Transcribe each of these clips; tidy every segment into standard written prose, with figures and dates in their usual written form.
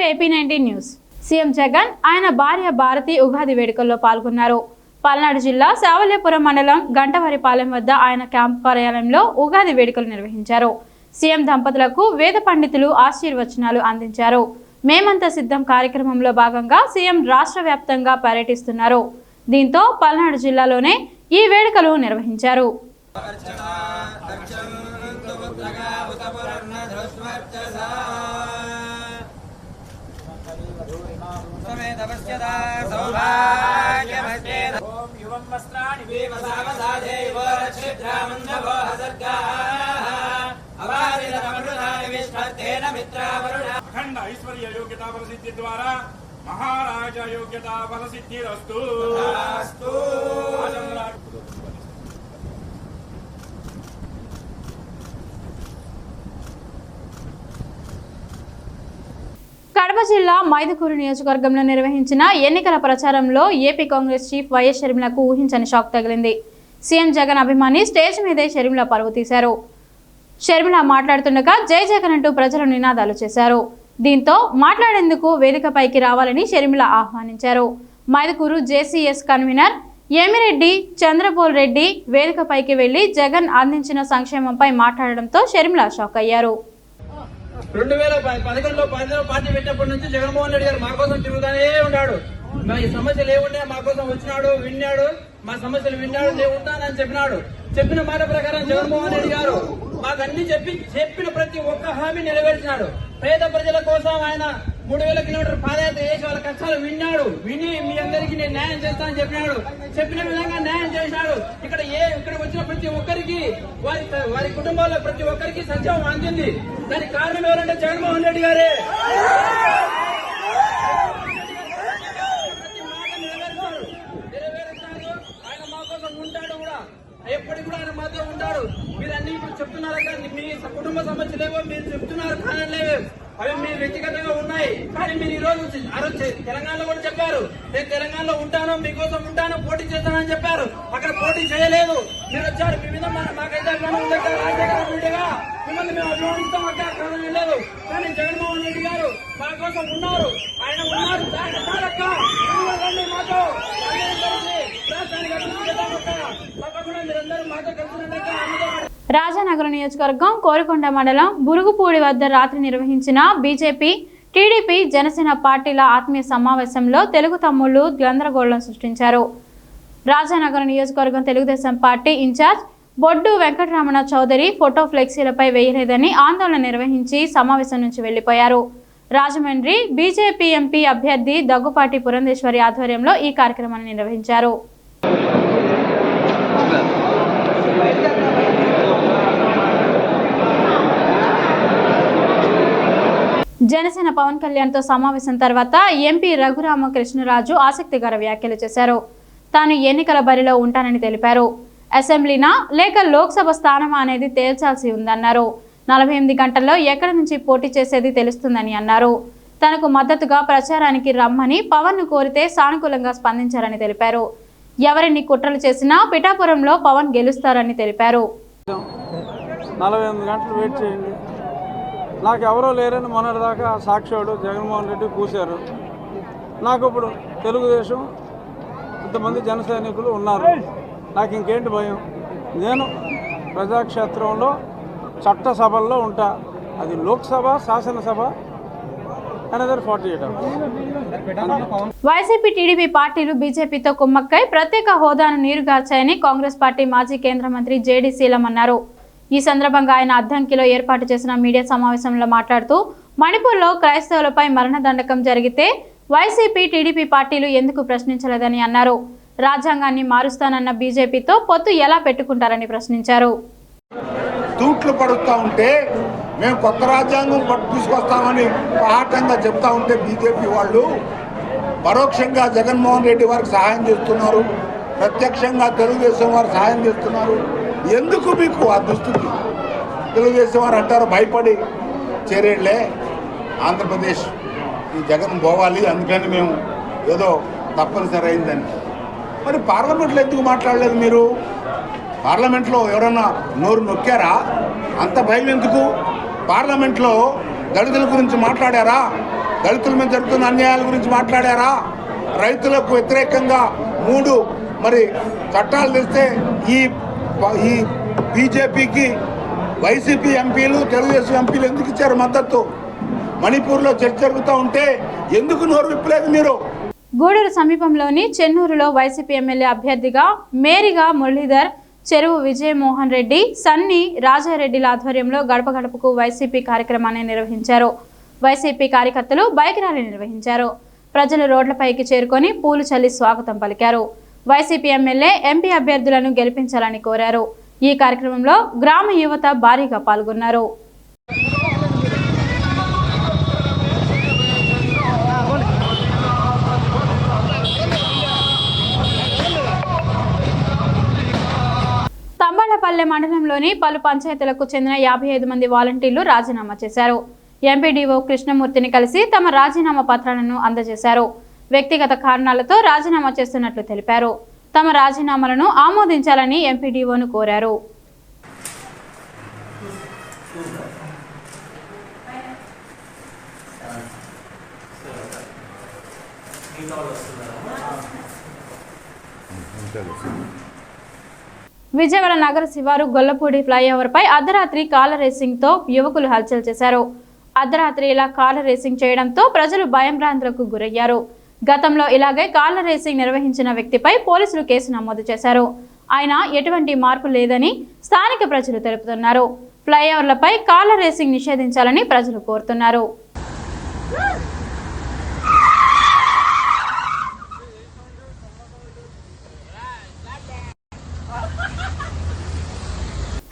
AP19 news. CM Jagan ఆయన భార్య భారతి ఉగాది వేడుకల్లో పాల్గొన్నారు. పల్నాడు జిల్లా శావల్యపురం మండలం గంటవారిపాలెం వద్ద ఆయన క్యాంప్ కార్యాలయంలో ఉగాది వేడుకలు నిర్వహించారు. సీఎం దంపతులకు వేద పండితులు ఆశీర్వచనాలు అందించారు. మేమంతా సిద్ధం కార్యక్రమంలో భాగంగా సీఎం రాష్ట్ర వ్యాప్తంగా పర్యటిస్తున్నారు. దీంతో పల్నాడు జిల్లాలోనే ఈ వేడుకలు నిర్వహించారు. अखंड ऐश्वर्य योग्यता फलसिद्धि द्वारा महाराज योग्यता फलसिद्धिरस्तु। కడప జిల్లా మైదుకూరు నియోజకవర్గంలో నిర్వహించిన ఎన్నికల ప్రచారంలో ఏపీ కాంగ్రెస్ చీఫ్ వైఎస్ షర్మిలకు ఊహించని షాక్ తగిలింది. సీఎం జగన్ అభిమాని స్టేజ్ మీదే షర్మిల పరువు తీశారు. షర్మిల మాట్లాడుతుండగా జై జగన్ అంటూ ప్రజలు నినాదాలు చేశారు. దీంతో మాట్లాడేందుకు వేదికపైకి రావాలని షర్మిల ఆహ్వానించారు. మైదుకూరు జేసీఎస్ కన్వీనర్ ఏమిరెడ్డి చంద్రబోల్ రెడ్డి వేదికపైకి వెళ్లి జగన్ అందించిన సంక్షేమంపై మాట్లాడడంతో షర్మిల షాక్ అయ్యారు. 2011లో పార్టీ పెట్టినప్పటి నుంచి జగన్మోహన్ రెడ్డి గారు మా కోసం తిరుగుతానే ఉన్నాడు. మా సమస్యలు ఏమున్నాయో మా కోసం వచ్చినాడు, విన్నాడు, మా సమస్యలు విన్నాడు, నేను ఉంటానని చెప్పినాడు. చెప్పిన మాట ప్రకారం జగన్మోహన్ రెడ్డి గారు మాకు అన్ని చెప్పిన ప్రతి ఒక్క హామీ నెరవేర్చినాడు. పేద ప్రజల కోసం ఆయన 3000 కిలోమీటర్ పాదయాత్ర చేసి వాళ్ళ కష్టాలు విని మీ అందరికీ నేను న్యాయం చేస్తానని చెప్పినాడు. చెప్పిన విధంగా న్యాయం చేసినాడు. ఇక్కడ వచ్చిన ప్రతి ఒక్కరికి వారి కుటుంబాల్లో ప్రతి ఒక్కరికి సంక్షేమం అందింది. దానికి కారణం ఎవరంటే జగన్మోహన్ రెడ్డి గారే. నెరవేరుస్తారు. ఆయన మా కోసం ఉంటాడు కూడా, ఎప్పటికి కూడా ఆయన మాతో ఉంటాడు. మీరు అన్ని ఇప్పుడు చెప్తున్నారు కానీ మీ కుటుంబ సమస్యలేవో మీరు చెప్తున్నారు, కారణలేవో అవి మీరు వ్యక్తిగతంగా ఉన్నాయి. కానీ మీరు ఈ రోజు తెలంగాణలో కూడా చెప్పారు, నేను తెలంగాణలో ఉంటాను, మీకోసం ఉంటాను, పోటీ చేస్తానని చెప్పారు. అక్కడ పోటీ చేయలేదు, మీరు వచ్చారు. మీ మీద మాకైతే అభిమానం ఉండగా రాజశేఖర రెడ్డిగా మిమ్మల్ని మేము అభిమానిస్తాం, అక్కడ కారణం లేదు. కానీ జగన్మోహన్ రెడ్డి గారు మా కోసం ఉన్నారు, ఆయన ఉన్నారు. మాతో రాష్ట్రానికి అభివృద్ధి తప్పకుండా మీరందరూ మాతో కలిసి. రాజానగరం నియోజకవర్గం కోరికొండ మండలం బురుగుపూడి వద్ద రాత్రి నిర్వహించిన బీజేపీ, టీడీపీ, జనసేన పార్టీల ఆత్మీయ సమావేశంలో తెలుగు తమ్ముళ్లు గందరగోళం సృష్టించారు. రాజానగరం నియోజకవర్గం తెలుగుదేశం పార్టీ ఇన్ఛార్జ్ బొడ్డు వెంకటరమణ చౌదరి ఫోటో ఫ్లెక్సీలపై వేయలేదని ఆందోళన నిర్వహించి సమావేశం నుంచి వెళ్లిపోయారు. రాజమండ్రి బీజేపీ ఎంపీ అభ్యర్థి దగ్గుపాటి పురంధేశ్వరి ఆధ్వర్యంలో ఈ కార్యక్రమాన్ని నిర్వహించారు. జనసేన పవన్ కళ్యాణ్ తో సమావేశం తర్వాత ఎంపీ రఘురామకృష్ణరాజు ఆసక్తికర వ్యాఖ్యలు చేశారు. తాను ఎన్నికల బరిలో ఉంటానని తెలిపారు. అసెంబ్లీనా లేక లోక్సభ స్థానమా అనేది తేల్చాల్సి ఉందన్నారు. 48 గంటల్లో ఎక్కడి నుంచి పోటీ చేసేది తెలుస్తుందని అన్నారు. తనకు మద్దతుగా ప్రచారానికి రమ్మని పవన్ ను కోరితే సానుకూలంగా స్పందించారని తెలిపారు. ఎవరిని కుట్రలు చేసినా పిఠాపురంలో పవన్ గెలుస్తారని తెలిపారు. 48 గంటలు వెయిట్ చేయండి, నాకు ఎవరో లేరని మొన్నటిదాకా సాక్షివాడు జగన్మోహన్ రెడ్డి కూశారు. నాకు ఇప్పుడు తెలుగుదేశం ఇంతమంది జన సైనికులు ఉన్నారు, నాకు ఇంకేంటి భయం. నేను ప్రజాక్షేత్రంలో చట్టసభల్లో ఉంటా, అది లోక్సభ, శాసనసభ, అనదర్ 48 hours. వైసీపీ, టీడీపీ పార్టీలు బీజేపీతో కుమ్మక్కై ప్రత్యేక హోదాను నీరుగార్చాయని కాంగ్రెస్ పార్టీ మాజీ కేంద్ర మంత్రి జేడీ శీలం అన్నారు. ఈ సందర్భంగా ఆయన అద్దంకిలో ఏర్పాటు చేసిన మీడియా సమావేశంలో మాట్లాడుతూ మణిపూర్లో క్రైస్తవులపై మరణదండకం జరిగితే వైసీపీ, టీడీపీ పార్టీలు ఎందుకు ప్రశ్నించలేదని అన్నారు. రాజ్యాంగాన్ని మారుస్తానన్న బీజేపీతో పొత్తు ఎలా పెట్టుకుంటారని ప్రశ్నించారు. తూట్లు పడుతూ ఉంటే మేము కొత్త రాజ్యాంగం తీసుకొస్తామని పాఠంగా చెప్తా ఉంటే బీజేపీ వాళ్ళు పరోక్షంగా జగన్మోహన్ రెడ్డి వారికి సహాయం చేస్తున్నారు, ప్రత్యక్షంగా తెలుగుదేశం వారు సహాయం చేస్తున్నారు. ఎందుకు మీకు ఆ దుస్థితి? తెలుగుదేశం వారు అంటారు భయపడి చేరేళ్లే ఆంధ్రప్రదేశ్ ఈ జగన్ పోవాలి, అందుకని మేము ఏదో తప్పనిసరి అయిందని. మరి పార్లమెంట్లో ఎందుకు మాట్లాడలేదు మీరు? పార్లమెంట్లో ఎవరన్నా నోరు నొక్కారా? అంత భయం ఎందుకు? పార్లమెంట్లో దళితుల గురించి మాట్లాడారా? దళితుల మీద జరుగుతున్న అన్యాయాల గురించి మాట్లాడారా? రైతులకు వ్యతిరేకంగా 3 మరి చట్టాలు తెస్తే ఈ బీజేపీకి వైసీపీ ఎంపీలు తెలుగుదేశం ఎంపీలు ఎందుకు ఇచ్చారు మద్దతు? మణిపూర్లో చర్చ జరుగుతూ ఉంటే ఎందుకు నోరు విప్పలేదు మీరు? గూడూరు సమీపంలోని చెన్నూరులో వైసీపీ ఎమ్మెల్యే అభ్యర్థిగా మేరీగా మురళీధర్, చెరువు విజయమోహన్ రెడ్డి, సన్ని రాజారెడ్డిల ఆధ్వర్యంలో గడప గడపకు వైసీపీ కార్యక్రమాన్ని నిర్వహించారు. వైసీపీ కార్యకర్తలు బైక్ ర్యాలీ నిర్వహించారు. ప్రజలు రోడ్లపైకి చేరుకొని పూలు చల్లి స్వాగతం పలికారు. వైసీపీ ఎమ్మెల్యే, ఎంపీ అభ్యర్థులను గెలిపించాలని కోరారు. ఈ కార్యక్రమంలో గ్రామ యువత భారీగా పాల్గొన్నారు. తంబాళ్లపల్లె మండలంలోని పలు పంచాయతీలకు చెందిన 55 మంది వాలంటీర్లు రాజీనామా చేశారు. ఎంపీడీఓ కృష్ణమూర్తిని కలిసి తమ రాజీనామా పత్రాలను అందజేశారు. వ్యక్తిగత కారణాలతో రాజీనామా చేస్తున్నట్లు తెలిపారు. తమ రాజీనామాలను ఆమోదించాలని ఎంపీడీఓను కోరారు. విజయవాడ నగర శివారు గొల్లపూడి ఫ్లైఓవర్పై అర్ధరాత్రి కార్ రేసింగ్తో యువకులు హల్చల్ చేశారు. అర్ధరాత్రి ఇలా కార్ రేసింగ్ చేయడంతో ప్రజలు భయంభ్రాంతులకు గురయ్యారు. గతంలో ఇలాగే కార్ల రేసింగ్ నిర్వహించిన వ్యక్తిపై పోలీసులు కేసు నమోదు చేశారు. ఆయన ఎటువంటి మార్పు లేదని స్థానిక ప్రజలు తెలుపుతున్నారు. ఫ్లైఓవర్లపై కార్ల రేసింగ్ నిషేధించాలని ప్రజలు కోరుతున్నారు.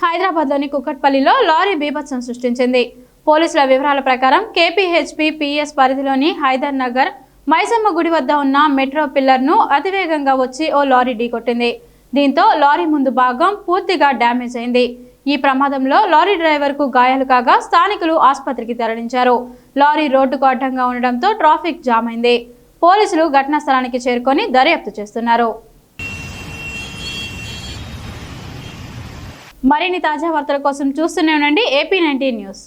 హైదరాబాద్లోని కుక్కట్పల్లిలో లారీ బీభత్సం సృష్టించింది. పోలీసుల వివరాల ప్రకారం కేపీహెచ్పీ పిఎస్ పరిధిలోని హైదర్ నగర్ మైసమ్మ గుడి వద్ద ఉన్న మెట్రో పిల్లర్ను అతివేగంగా వచ్చి ఓ లారీ ఢీకొట్టింది. దీంతో లారీ ముందు భాగం పూర్తిగా డ్యామేజ్ అయింది. ఈ ప్రమాదంలో లారీ డ్రైవర్కు గాయాలు కాగా స్థానికులు ఆసుపత్రికి తరలించారు. లారీ రోడ్డుకు అడ్డంగా ఉండడంతో ట్రాఫిక్ జామ్ అయింది. పోలీసులు ఘటనా స్థలానికి చేరుకొని దర్యాప్తు చేస్తున్నారు. మరిన్ని తాజా వార్తల కోసం చూస్తూనే ఉండండి AP19 న్యూస్.